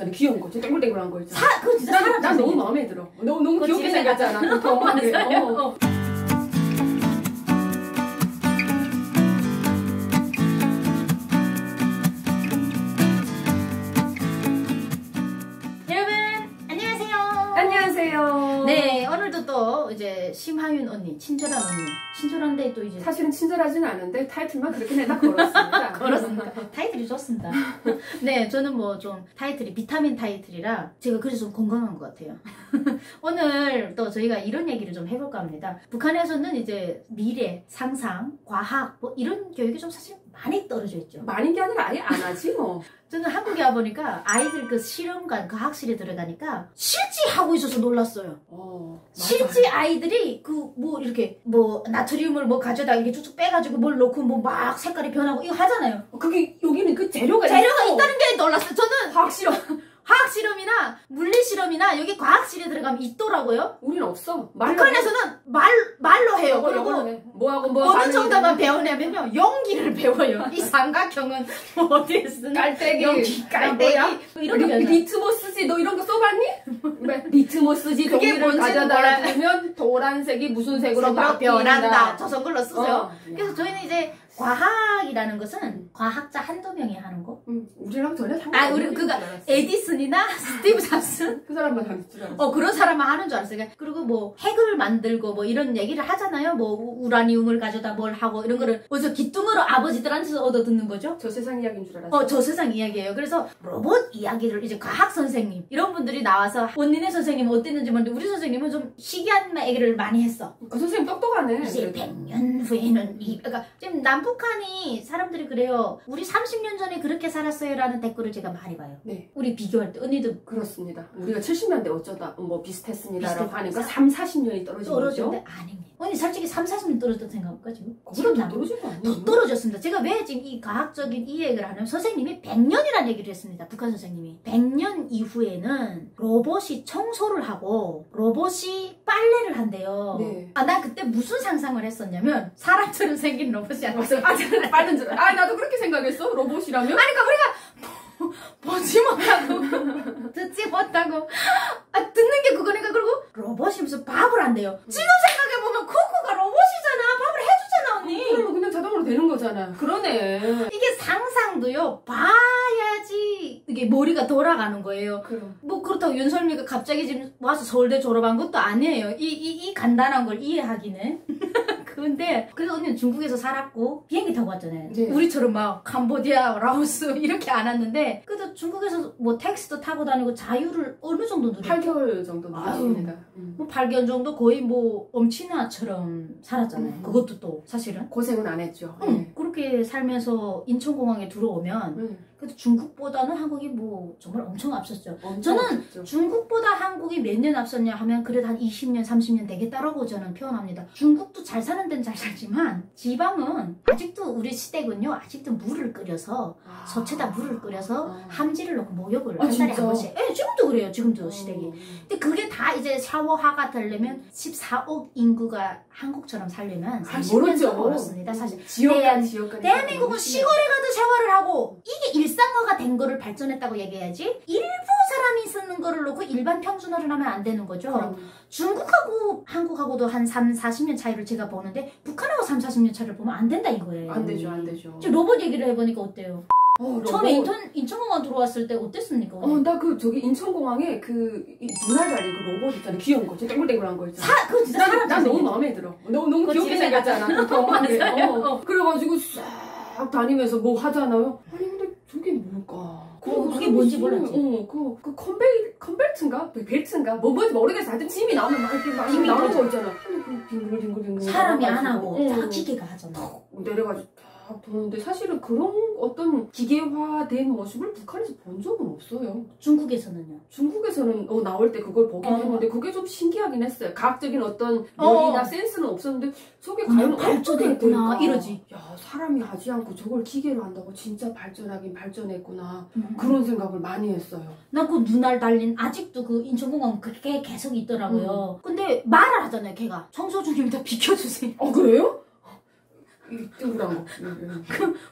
저는 귀여운 거, 저 땡글땡글한 거 있잖아. 그거 진짜 사람 난 너무 마음에 들어. 너무 귀엽게 생겼잖아. 그 경험하는 거. 안녕하세요. 네, 오늘도 또 이제 심하윤 언니, 친절한 언니. 친절한데 또 이제 사실은 친절하지는 않은데 타이틀만 그렇게 내다 걸었습니다. 걸었습니다. 타이틀이 좋습니다. 네, 저는 뭐 좀 타이틀이 비타민 타이틀이라 제가 그래서 좀 건강한 것 같아요. 오늘 또 저희가 이런 얘기를 좀 해볼까 합니다. 북한에서는 이제 미래, 상상, 과학 뭐 이런 교육이 좀 사실 많이 떨어져 있죠. 많은 게 아니라 아예 안 하지 뭐. 저는 한국에 와보니까 아이들 그 실험관, 그 학실에 들어가니까 실지 하고 있어서 놀랐어요. 실지 아이들이 그 뭐 이렇게 뭐 나트륨을 뭐 가져다 이렇게 쭉쭉 빼가지고 뭘 넣고 뭐 막 색깔이 변하고 이거 하잖아요. 그게 여기는 그 재료가 있다는 게 놀랐어요. 저는 화학 실험. 화학 실험이나 물리 실험이나 여기 과학실에 들어가면 있더라고요. 우리는 없어. 북한에서는 말로 해요. 그리고 뭐하고 어느 정도만 배우냐면요, 용기를 배워요. 이 삼각형은 어디에 쓰는 깔때기, 용기, 깔때기 이런 거 배워요. 리트머스지 너 이런 거 써봤니? 리트머스지 종이를 가져다 주면 노란색이 무슨 색으로 변한다. 저런 걸로 쓰죠. 그래서 저희는 이제 과학이라는 것은 과학자 한두 명이 하는 거. 우리랑 전혀 상관없어. 우리 그거 에디슨이나 스티브 잡슨 그 사람만 하는 줄 알았어. 그런 사람만 하는 줄 알았어요. 그리고 뭐 핵을 만들고 뭐 이런 얘기를 하잖아요. 뭐 우라늄을 가져다 뭘 하고 이런 거를 어디서 기뚱으로 아버지들한테서 얻어 듣는 거죠. 저 세상 이야기인 줄 알았어. 저 세상 이야기예요. 그래서 로봇 이야기를 이제 과학 선생님 이런 분들이 나와서 원니네 선생님은 어땠는지 모르는데 우리 선생님은 좀 희귀한 얘기를 많이 했어. 그 선생님 똑똑하네. 이제 100년 후에는 그러니까 지금 남북한이 사람들이 그래요. 우리 30년 전에 그렇게 살았어요 라는 댓글을 제가 많이 봐요. 네. 우리 비교할 때 언니도 그렇습니다. 우리가 70년대 어쩌다 뭐 비슷했습니다 라고 하니까 3, 40년이 떨어진 거죠. 아닙니다. 언니 솔직히 3, 40년 떨어졌다고 생각할까 지금? 그보다 더 떨어진 거 아니에요? 더 떨어졌습니다. 제가 왜 지금 이 과학적인 이 얘기를 하냐면 선생님이 100년이라는 얘기를 했습니다. 북한 선생님이. 100년 이후에는 로봇이 청소를 하고 로봇이 빨래를 한대요. 네. 난 그때 무슨 상상을 했었냐면 사람처럼 생긴 로봇이 아니었어요. 빠른 줄 알아. 나도 그렇게 생각했어. 로봇이라면? 그러니까 우리가 보지 못하고 듣지 못하고 듣는 게 그거니까. 그리고 로봇이 무슨 밥을 한대요. 지금 생각해보면 쿠쿠가 로봇이잖아. 밥을 해주잖아 언니. 그러면 그냥 자동으로 되는 거잖아. 그러네. 이게 상상도요 봐야지 이게 머리가 돌아가는 거예요. 그럼. 뭐 그렇다고 윤설미가 갑자기 지금 와서 서울대 졸업한 것도 아니에요. 이 간단한 걸 이해하기는. 근데 그래서 언니는 중국에서 살았고 비행기 타고 왔잖아요. 네. 우리처럼 막 캄보디아, 라오스 이렇게 안 왔는데 그래도 중국에서 뭐 택시도 타고 다니고 자유를 어느 정도 누렸죠? 8개월 정도 누렸습니다. 뭐 8개월 정도 거의 뭐 엄친아처럼 살았잖아요. 그것도 또 사실은 고생은 안 했죠. 그렇게 살면서 인천공항에 들어오면 그래도 중국보다는 한국이 뭐 정말 엄청 앞섰죠. 저는 앞섰죠. 중국보다 한국이 몇 년 앞섰냐 하면 그래도 한 20년, 30년 되겠다라고 저는 표현합니다. 중국도 잘 사는 데는 잘 살지만 지방은 아직도 우리 시댁은요. 아직도 물을 끓여서 솥에다 물을 끓여서 함지를 넣고 목욕을 한 달에 한 번씩. 지금도 그래요. 지금도 시댁이. 근데 그게 다 이제 샤워화가 되려면 14억 인구가 한국처럼 살려면 30년 더 멀었습니다. 사실 지역까지 대한민국은 시골에 가도 샤워를 하고 이게 일상화가 된 거를 발전했다고 얘기해야지. 일부 사람이 쓰는 거를 놓고 일반 평준화를 하면 안 되는 거죠. 중국하고 한국하고도 한 3, 40년 차이를 제가 보는데 북한하고 3, 40년 차이를 보면 안 된다 이거예요. 안 되죠. 안 되죠. 지금 로봇 얘기를 해보니까 어때요? 처음에 인천공항 들어왔을 때 어땠습니까? 나 저기 인천공항에 눈알 달린 그 로봇 있잖아. 귀여운 거. 땡글땡글한 거 있잖아. 그거 진짜 난 너무 마음에 들어. 너무 귀엽게 생겼잖아. 그 경험하는 게. 그래가지고 싹 다니면서 뭐 하잖아요. 아니 근데 저게 뭘까? 그게 뭔지 몰랐지. 그 컨벨트인가? 벨트인가? 뭔지 모르겠어. 하여튼 짐이 나오면 막 이렇게 막 나오는 거 있잖아. 그 빙글빙글빙글. 사람이 안 하고 다 기계가 하잖아. 내려가지고 딱 도는데 사실은 그런 어떤 기계화된 모습을 북한에서 본 적은 없어요. 중국에서는요? 중국에서는 나올 때 그걸 보긴 했는데 그게 좀 신기하긴 했어요. 과학적인 어떤 머리나 센스는 없었는데 저게 과연 발전했구나 이러지. 야 사람이 하지 않고 저걸 기계로 한다고 진짜 발전하긴 발전했구나. 그런 생각을 많이 했어요. 나 그 눈알 달린 아직도 그 인천공항 그게 계속 있더라고요. 근데 말을 하잖아요. 걔가 청소 중입니다. 비켜주세요. 그래요? 이 뜬구랑 거.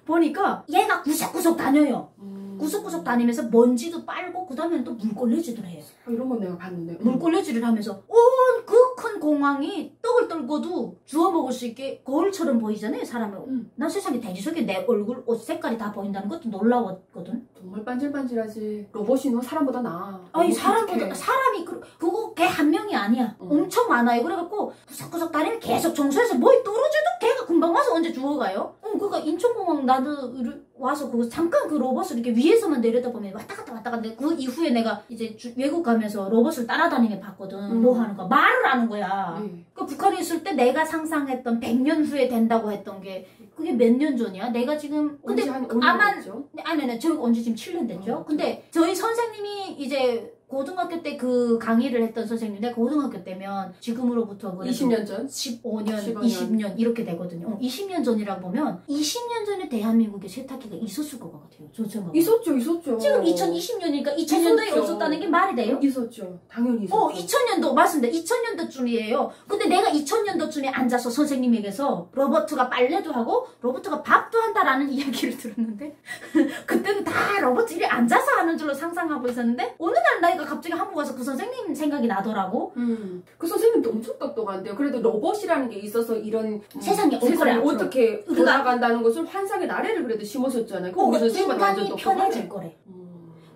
보니까 얘가 구석구석 다녀요. 구석구석 다니면서 먼지도 빨고 그 다음에는 또 물걸레질을 해. 이런 건 내가 봤는데. 물걸레질을 하면서 온 그 큰 공항이 떡을 떨궈도 주워 먹을 수 있게 거울처럼 보이잖아요, 사람을. 난 세상에 대리석에 내 얼굴, 옷 색깔이 다 보인다는 것도 놀라웠거든. 정말 반질반질하지. 로봇이 너 사람보다 나아. 아니 사람보다 사람이 그거 걔 한 명이 아니야. 엄청 많아요. 그래갖고 구석구석 다니면 계속 청소해서 뭐 떨어져도 걔가 금방 와서 언제 주워가요? 그러니까 인천공항 나도 와서 그거 잠깐 그 로봇을 이렇게 위에서만 내려다보면 왔다 갔다 그 이후에 내가 이제 외국 가면서 로봇을 따라다니게 봤거든. 뭐 하는 거야? 말을 하는 거야. 그 북한에 있을 때 내가 상상했던 100년 후에 된다고 했던 게 그게 몇 년 전이야? 내가 지금 근데 아마 아니 저 언제 지금 7년 됐죠? 근데 저희 선생님이 이제 고등학교 때 그 강의를 했던 선생님인데 고등학교 때면 지금으로부터 20년 전? 15년, 20년 이렇게 되거든요. 20년 전이라고 보면 20년 전에 대한민국에 세탁기가 있었을 것 같아요. 저 생각은. 있었죠. 지금 2020년이니까 2000년도에 없었다는 게 말이 돼요? 있었죠. 당연히 있었죠. 2000년도 맞습니다. 2000년도쯤이에요. 근데 내가 2000년도쯤에 앉아서 선생님에게서 로버트가 빨래도 하고 로버트가 밥도 한다라는 이야기를 들었는데 그때는 다 로버트들이 앉아서 하는 줄로 상상하고 있었는데 어느 날 내가 갑자기 한국 와서 그 선생님 생각이 나더라고. 그 선생님도 엄청 똑똑한데요. 그래도 로봇이라는 게 있어서 이런 세상에 어떻게 돌아간다는 것을 환상의 나래를 그래도 심으셨잖아요. 인간이 편해질 거래.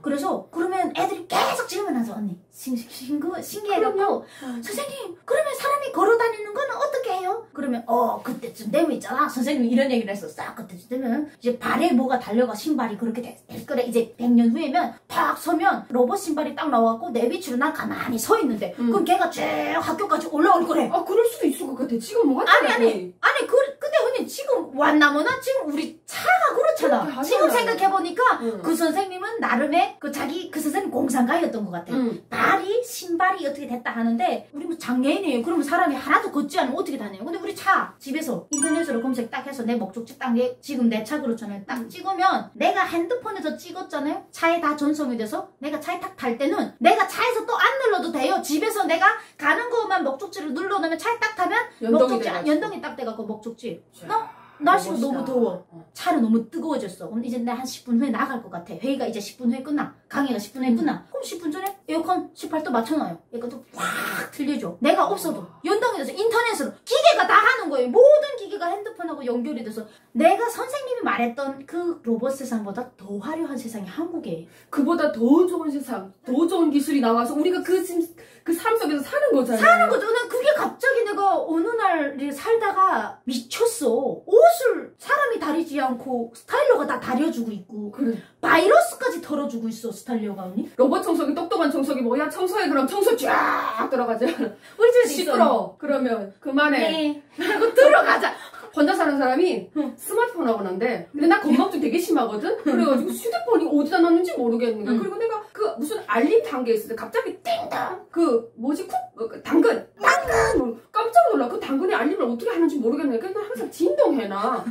그래서 그러면 애들이 계속 질문하죠. 언니 신기해갖고 선생님 그러면 사람이 걸어다니는 건 어떻게 해요? 그러면 그때쯤 되면 있잖아. 선생님이 이런 얘기를 했었어. 그때쯤 되면 이제 발에 뭐가 달려가 신발이 그렇게 될 거래. 이제 100년 후에면 탁 서면 로봇 신발이 딱 나와갖고 내 위치로 난 가만히 서 있는데 그럼 걔가 쭉 학교까지 올라올 거래. 그럴 수도 있을 것 같아. 지금 뭐 아니 근데 언니 지금 왔나보나? 지금 우리 차가 그렇잖아. 지금 생각해보니까 그 선생님은 나름의 그 선생님 공상가였던 것 같아. 발이 신발이 어떻게 됐다 하는데 우리 뭐 장애인이에요. 그러면 사람이 하나도 걷지 않으면 어떻게 다녀요? 근데 우리 차 집에서 인터넷으로 검색 딱 해서 내 목적지 딱 지금 내 차 그렇잖아요. 딱 찍으면 내가 핸드폰에서 찍었잖아요. 차에 다 전송이 돼서 내가 차에 딱 탈 때는 내가 차에서 또 안 눌러도 돼요. 집에서 내가 가는 것만 목적지를 눌러놓으면 차에 딱 타면 연동이 딱 돼갖고 목적지. 날씨가 너무 더워. 차는 너무 뜨거워졌어. 그럼 이제 내 한 10분 후에 나갈 것 같아. 회의가 이제 10분 후에 끝나. 강의가 10분 후에 끝나. 그럼 10분 전에 에어컨 18도 맞춰놔요. 에어컨도 확 틀려줘. 내가 없어도 연동이 돼서 인터넷으로 기계가 다 하는 거예요. 모든 기계가 핸드폰하고 연결이 돼서 내가 선생님이 말했던 그 로봇 세상보다 더 화려한 세상이 한국에. 그보다 더 좋은 세상, 더 좋은 기술이 나와서 우리가 그 삶 속에서 사는 거잖아요. 사는 거죠. 난 그게 갑자기 내가 어느 날 살다가 미쳤어. 옷을 사람이 다리지 않고 스타일러가 다 다려주고 있고. 그래. 바이러스까지 털어주고 있어, 스타일러가 언니. 로봇 청소기, 똑똑한 청소기 뭐야? 청소해. 그럼 청소 쫙 들어가자. 우리 집에 시끄러워. 그러면 그만해. 네. 그리고 들어가자. 혼자 사는 사람이 스마트폰하고 난데 근데 나 건망증 되게 심하거든? 그래가지고 휴대폰이 어디다 놨는지 모르겠는 거야. 그리고 내가 그 무슨 알림 단계 있을 때 갑자기 띵당 당근 깜짝 놀라. 그 당근의 알림을 어떻게 하는지 모르겠는 거야. 그래서 항상 진동해놔.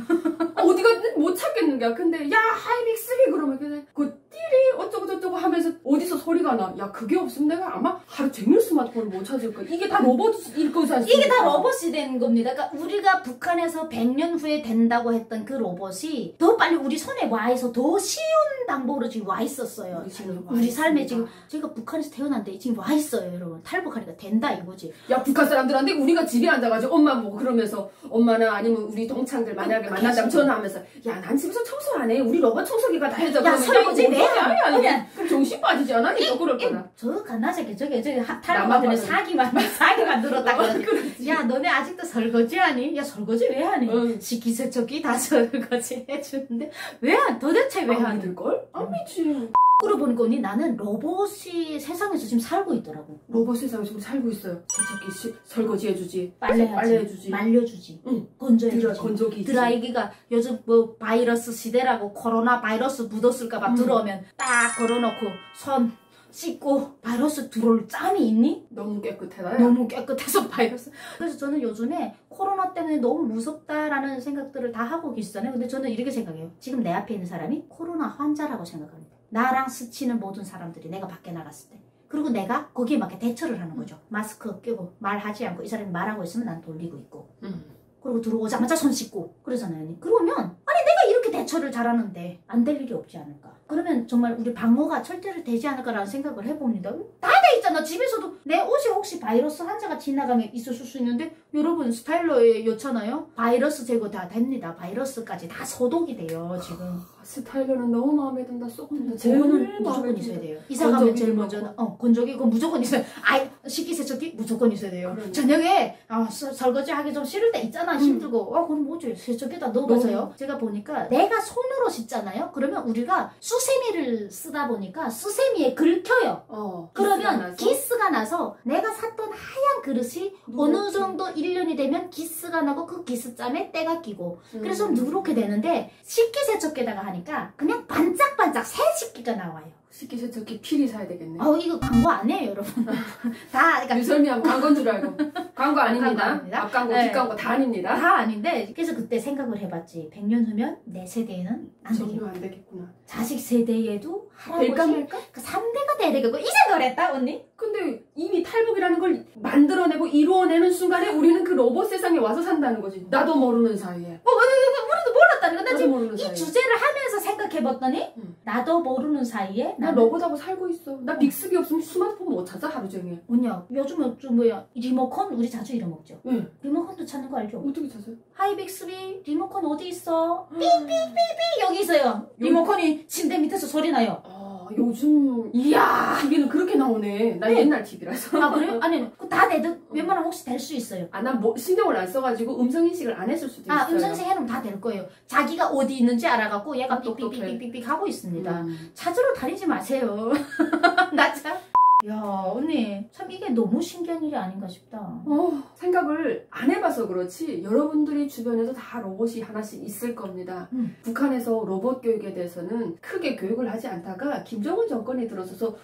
어디가 못 찾겠는 거야. 근데 야 하이빅스비 그러면 그냥 그 띠리 어쩌고 저쩌고 하면서 어디서 소리가 나. 야 그게 없으면 내가 아마 하루 종일 스마트폰을 못 찾을 거야. 이게 다 로봇일 거지 않습니까? 이게 다 로봇이 된 겁니다. 그러니까 우리가 북한에서 100년 후에 된다고 했던 그 로봇이 더 빨리 우리 손에 와 있어. 더 쉬운 방법으로 지금 와 있었어요. 우리 삶에 지금 저희가 북한에서 태어났는데 지금 와 있어요, 여러분. 탈북하니까 된다 이거지. 야 북한 사람들한테 우리가 집에 앉아가지고 엄마 보고 그러면서 엄마나 아니면 우리 동창들 만약에 만난다면 전화하면서 야 난 집에서 청소 안 해. 우리 로봇 청소기가 다 해줘. 야 설거지 왜 아니 그럼 정신 빠지지 않아? 니가 그럴 거다. 저 갓나새끼 저기 탈북하더니 사기만 늘었다고. 야 너네 아직도 설거지 하니? 야 설거지 왜 하니? 식기세척기 다 설거지 해주는데 도대체 왜 하니? 믿을걸? 안 믿지. 그러고 보니까 언니 나는 로봇이 세상에서 지금 살고 있더라고. 로봇 세상에서 우리 살고 있어요. 세척기 설거지 해주지. 빨래 해주지. 말려주지. 건조해주지. 건조기. 드라이기가 요즘 뭐 바이러스 시대라고 코로나 바이러스 묻었을까봐 들어오면 딱 걸어놓고 손 씻고 바이러스 들어올 짬이 있니? 너무 깨끗해요. 너무 깨끗해서 바이러스. 그래서 저는 요즘에 코로나 때문에 너무 무섭다라는 생각들을 다 하고 계시잖아요. 근데 저는 이렇게 생각해요. 지금 내 앞에 있는 사람이 코로나 환자라고 생각합니다. 나랑 스치는 모든 사람들이 내가 밖에 나갔을 때. 그리고 내가 거기에 맞게 대처를 하는 거죠. 마스크 끼고 말하지 않고 이 사람이 말하고 있으면 난 돌리고 있고. 그리고 들어오자마자 손 씻고 그러잖아요. 그러면 아니 내가 이렇게 대처를 잘하는데 안 될 일이 없지 않을까. 그러면 정말 우리 방어가 철저히 되지 않을까라는 생각을 해봅니다. 다 돼 있잖아. 집에서도 내 옷에 혹시 바이러스 환자가 지나가면 있었을 수 있는데 여러분 스타일러에 였잖아요. 바이러스 제거 다 됩니다. 바이러스까지 다 소독이 돼요 지금. 스타일러는 너무 마음에 든다. 쏙 든다. 그거는 무조건 있어야 돼요. 이사 가면 제일 먼저 건조기 이거 무조건 있어요. 식기세척기 무조건 있어야 돼요. 그러네. 저녁에 설거지 하기 좀 싫을 때 있잖아. 힘들고 그럼 뭐지? 세척기에다 넣어보세요. 제가 보니까 내가 손으로 씻잖아요. 그러면 우리가 수세미를 쓰다 보니까 수세미에 긁혀요. 그러면 기스가 나서 내가 샀던 하얀 그릇이 어느 정도 1년이 되면 기스가 나고 그 기스짬에 때가 끼고 그래서 누렇게 되는데 식기세척기에다가 하니까 그냥 반짝반짝 새 식기가 나와요. 식기세척기 필히 사야 되겠네. 이거 광고 안 해요, 여러분. 다, 그러니까. 유설미하면 광고인 줄 알고. 광고 아닙니다. 광고 아닙니다. 앞광고, 네. 뒷광고 다 아닙니다. 다 아닌데, 그래서 그때 생각을 해봤지. 100년 후면 내 세대에는 안 전혀 되겠구나. 안 되겠구나. 자식 세대에도 할아버지, 될까 말까? 그 3대가 돼야 되겠고, 이 생각을 했다, 언니? 근데 이미 탈북이라는 걸 만들어내고 이루어내는 순간에 우리는 그 로봇 세상에 와서 산다는 거지. 나도 모르는 사이에. 우리도 몰랐다니까. 나 나도 지금 모르는 이 사이에. 주제를 하면서 생각해봤더니, 나도 모르는 사이에, 나 로봇하고 살고 있어. 나 빅스비 없으면 스마트폰 못 찾아 하루 종일. 뭐냐, 요즘은 리모컨 우리 자주 잃어먹죠. 응. 리모컨도 찾는 거 알죠? 어떻게 찾아요? 하이빅스비 리모컨 어디 있어? 삑삑삑삑 여기 있어요. 리모컨이 침대 밑에서 소리 나요. 요즘 이야. TV는 그렇게 나오네. 나 옛날 TV라서. 그래요? 아니 다 웬만하면 혹시 될 수 있어요. 난 신경을 안 써가지고 음성인식을 안 했을 수도 있어요. 음성인식 해놓으면 다 될 거예요. 자기가 어디 있는지 알아갖고 얘가 똑똑해. 삑삑삑삑 하고 있습니다. 찾으러 다니지 마세요. 나 참. 야 언니 참 이게 너무 신기한 일이 아닌가 싶다. 생각을 안 해봐서 그렇지 여러분들이 주변에서 다 로봇이 하나씩 있을 겁니다. 북한에서 로봇 교육에 대해서는 크게 교육을 하지 않다가 김정은 정권이 들어서서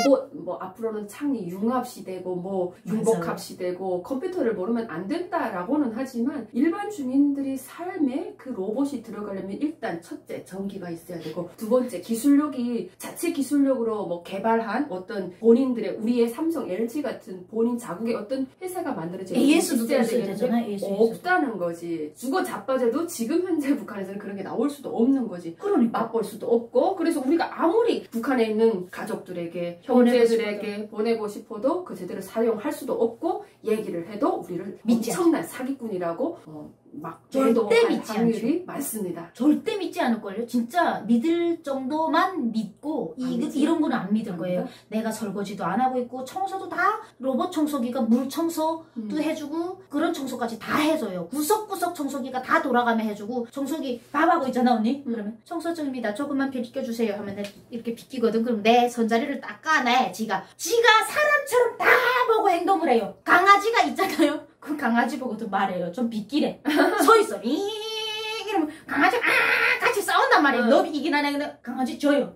로봇 앞으로는 창이 융합 시대고 융복합 시대고 컴퓨터를 모르면 안 된다라고는 하지만 일반 주민들이 삶에 그 로봇이 들어가려면 일단 첫째 전기가 있어야 되고 두 번째 기술력이 자체 기술력으로 개발한 어떤 본인들의 우리의 삼성, LG 같은 본인 자국의 어떤 회사가 만들어져 AS도 있어야 되잖아요. AS. 없다는 거지. 주거 자빠져도 지금 현재 북한에서는 그런 게 나올 수도 없는 거지. 그러니까. 맛볼 수도 없고 그래서 우리가 아무리 북한에 있는 가족들에게 형제들에게 보내고 싶어도 그 제대로 사용할 수도 없고 얘기를 해도 우리를 엄청난 사기꾼이라고 절대 믿지 확률이 않죠. 많습니다. 절대 믿지 않을걸요. 진짜 믿을 정도만 믿고 이런 거는 안 믿을 거예요. 내가 설거지도 안 하고 있고 청소도 다 로봇 청소기가 물 청소도 해주고 그런 청소까지 다 해줘요. 구석구석 청소기가 다 돌아가며 해주고 청소기 밥하고 있잖아 언니? 그러면 청소 중입니다. 조금만 비껴주세요 하면 이렇게 비끼거든. 그럼 내 손자리를 닦아내. 지가 사람처럼 다 보고 행동을 해요. 강아지가 있잖아요. 그 강아지 보고도 말해요. 좀 비끼래. 서 있어. 이러면 강아지가 같이 싸운단 말이에요. 너 이긴 하냐? 근데 강아지 져요.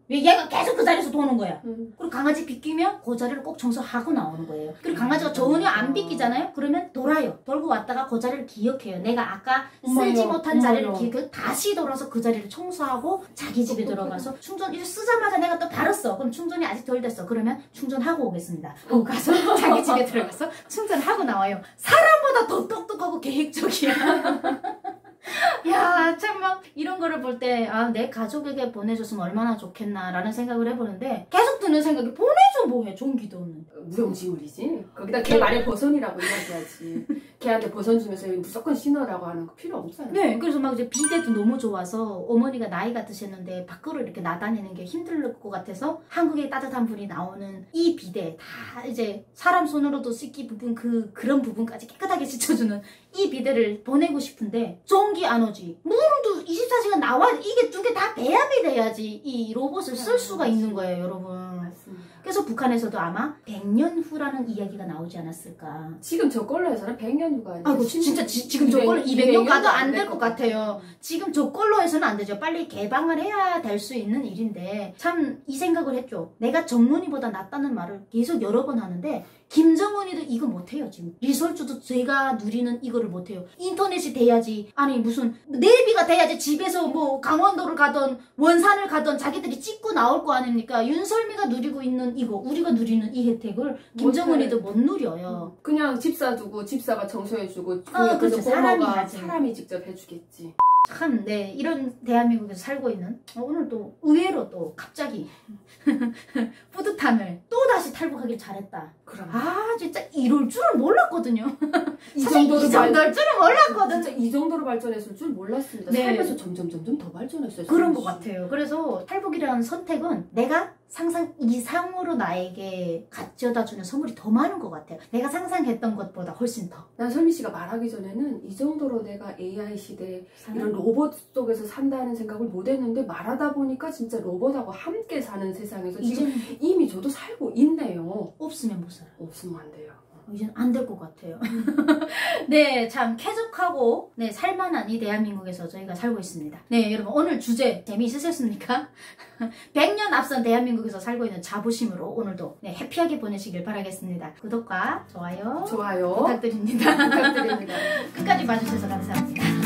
얘가 계속 그 자리에서 도는 거야. 그리고 강아지 비끼면 그 자리를 꼭 청소하고 나오는 거예요. 그리고 강아지가 전혀 안 비끼잖아요. 그러면 돌아요. 돌고 왔다가 그 자리를 기억해요. 내가 아까 쓰지 못한 자리를 기억해요. 다시 돌아서 그 자리를 청소하고 자기 집에 들어가서 충전 이제 쓰자마자 내가 또 바랐어. 그럼 충전이 아직 덜 됐어. 그러면 충전하고 오겠습니다. 하고 가서 자기 집에 들어가서 충전하고 나와요. 사람보다 더 똑똑하고 계획적이야. 야, 참 막 이런 거를 볼 때 내 가족에게 보내줬으면 얼마나 좋겠나라는 생각을 해보는데 계속 드는 생각이 보내줘 뭐해 종기도 없는 무용지물이지. 거기다 걔 말에 버선이라고 이야기하지. 걔한테 버선 주면서 무조건 신어라고 하는 거 필요 없잖아요. 네, 그래서 막 이제 비대도 너무 좋아서 어머니가 나이가 드셨는데 밖으로 이렇게 나다니는 게 힘들 것 같아서 한국의 따뜻한 불이 나오는 이 비대 다 이제 사람 손으로도 씻기 부분 그런 부분까지 깨끗하게 씻어주는 이 비대를 보내고 싶은데 전기 안 오지. 물도 24시간 나와야 돼. 이게 두 개 다 배합이 돼야지 이 로봇을 쓸 수가 있는 거예요, 여러분. 맞습니다. 그래서 북한에서도 아마 100년 후라는 이야기가 나오지 않았을까. 지금 저 걸로 해서는 100년 후가 아니고 아이고 진짜 지금 저 걸로 200년 가도 안 될 것 같아요. 지금 저 걸로 해서는 안 되죠. 빨리 개방을 해야 될 수 있는 일인데 참 이 생각을 했죠. 내가 정문이보다 낫다는 말을 계속 여러 번 하는데 김정은이도 이거 못해요. 지금 리설주도 제가 누리는 이거를 못해요. 인터넷이 돼야지. 아니 무슨 내비가 돼야지. 집에서 뭐 강원도를 가던 원산을 가던 자기들이 찍고 나올 거 아닙니까. 윤설미가 누리고 있는 이거 우리가 누리는 이 혜택을 김정은이도 못 누려요. 그냥 집사 두고 집사가 청소해주고 그렇죠. 사람이 직접 해주겠지. 참, 네, 이런 대한민국에서 살고 있는 오늘 또 의외로 또 갑자기 뿌듯함을 또 다시 탈북하길 잘했다. 그럼 진짜 이럴 줄은 몰랐거든요. 이 사실 정도로 이 정도일 줄은 몰랐거든. 진짜 이 정도로 발전했을 줄 몰랐습니다. 네. 살면서 점점 더 발전했어요. 그런 것 같아요. 그래서 탈북이라는 선택은 내가 상상 이상으로 나에게 가져다 주는 선물이 더 많은 것 같아요. 내가 상상했던 것보다 훨씬 더. 난 설미 씨가 말하기 전에는 이 정도로 내가 AI 시대에 이런 로봇 속에서 산다는 생각을 못 했는데 말하다 보니까 진짜 로봇하고 함께 사는 세상에서 지금 이미 저도 살고 있네요. 없으면 못 살아요. 없으면 안 돼요. 이제는 안 될 것 같아요. 네, 참 쾌적하고 네, 살만한 이 대한민국에서 저희가 살고 있습니다. 네, 여러분 오늘 주제 재미있으셨습니까? 100년 앞선 대한민국에서 살고 있는 자부심으로 오늘도 네, 해피하게 보내시길 바라겠습니다. 구독과 좋아요 부탁드립니다. 부탁드립니다. 끝까지 봐주셔서 감사합니다.